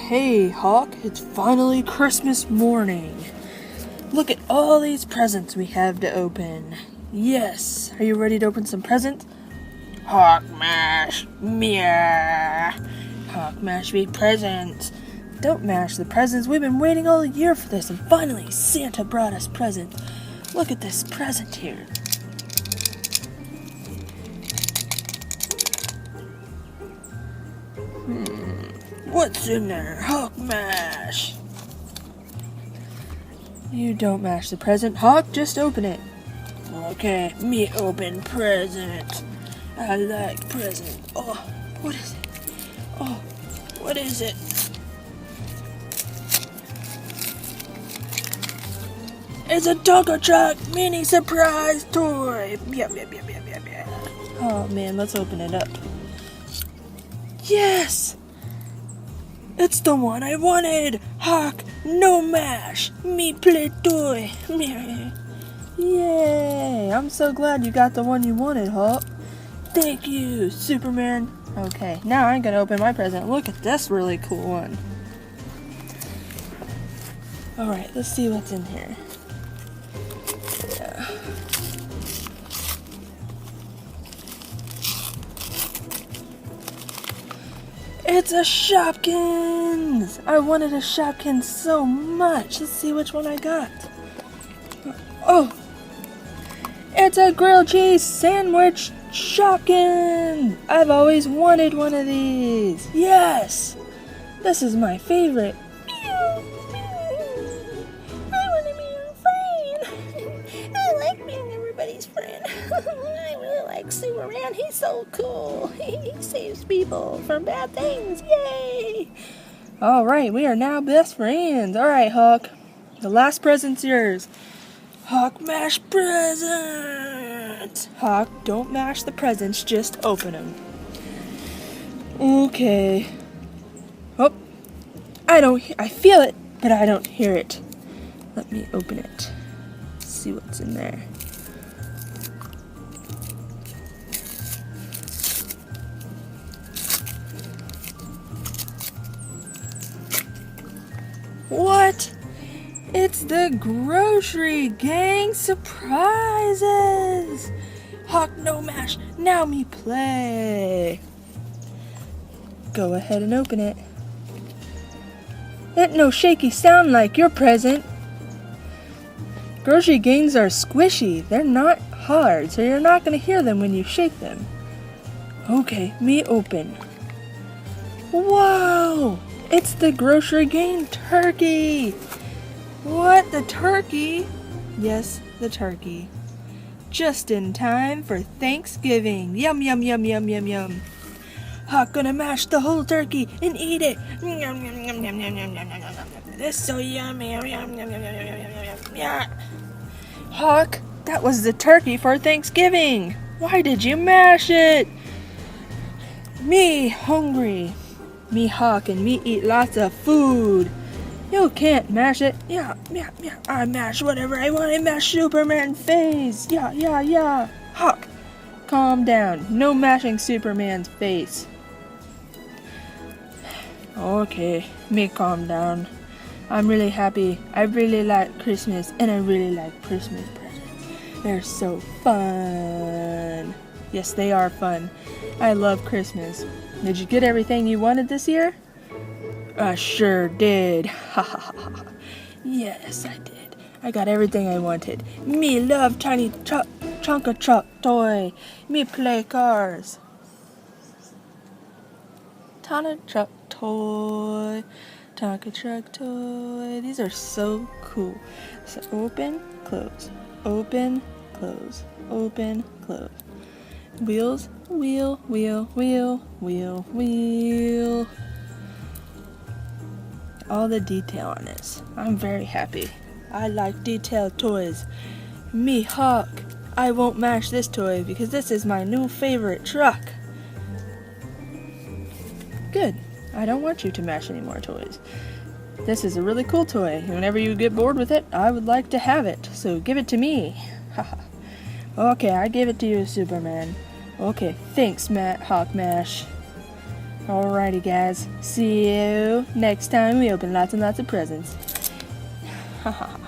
Hey, Hawk, it's finally Christmas morning. Look at all these presents we have to open. Yes, are you ready to open some presents? Hawk mash, meow. Hawk mash me presents. Don't mash the presents. We've been waiting all year for this, and finally Santa brought us presents. Look at this present here. What's in there? Hawk mash. You don't mash the present, Hawk. Just open it. Okay, me open present. I like present. Oh, what is it? Oh, what is it? It's a Tonka Truck mini surprise toy. Yep. Oh man, let's open it up. Yes! It's the one I wanted! Hawk, no mash! Me play toy! Yay! I'm so glad you got the one you wanted, Hawk. Thank you, Superman. Okay, now I'm gonna open my present. Look at this really cool one. Alright, let's see what's in here. Yeah. It's a Shopkins! I wanted a Shopkins so much. Let's see which one I got. Oh! It's a grilled cheese sandwich Shopkins! I've always wanted one of these. Yes! This is my favorite. I want to be your friend. I like being everybody's friend. I really like Superman. He's so cool. He saves people from bad things. Yay! Alright, we are now best friends. Alright, Hawk. The last present's yours. Hawk mash presents! Hawk, don't mash the presents, just open them. Okay. Oh, I feel it, but I don't hear it. Let me open it. See what's in there. What? It's the grocery gang surprises! Hawk no mash, now me play. Go ahead and open it. That no shaky sound like your present. Grocery gangs are squishy. They're not hard, so you're not going to hear them when you shake them. Okay, me open. Whoa! It's the grocery gang turkey! What, the turkey? Yes, the turkey. Just in time for Thanksgiving. Yum, yum, yum, yum, yum, yum. Hawk gonna mash the whole turkey and eat it. Yum, yum, yum, yum, yum, yum, yum, yum. This is so yummy. Yum, yum, yum, yum, yum, yum, yum, yum. Hawk, that was the turkey for Thanksgiving. Why did you mash it? Me hungry. Me Hawk and me eat lots of food. You can't mash it. Yeah. I mash whatever I want. I mash Superman's face. Yeah. Hawk, calm down. No mashing Superman's face. Okay, me calm down. I'm really happy. I really like Christmas, and I really like Christmas presents. They're so fun. Yes, they are fun. I love Christmas. Did you get everything you wanted this year? I sure did. Ha ha ha. Yes, I did. I got everything I wanted. Me love tiny Tonka Truck toy. Me play cars. Tonka Truck toy. Tonka Truck toy. These are so cool. So open, close. Open, close. Open, close. Wheels, wheel. All the detail on this. I'm very happy. I like detailed toys. Me Hawk, I won't mash this toy because this is my new favorite truck. Good. I don't want you to mash any more toys. This is a really cool toy. Whenever you get bored with it, I would like to have it. So give it to me. Okay, I give it to you, Superman. Okay, thanks, Hawk Mash. Alrighty, guys. See you next time we open lots and lots of presents. Haha.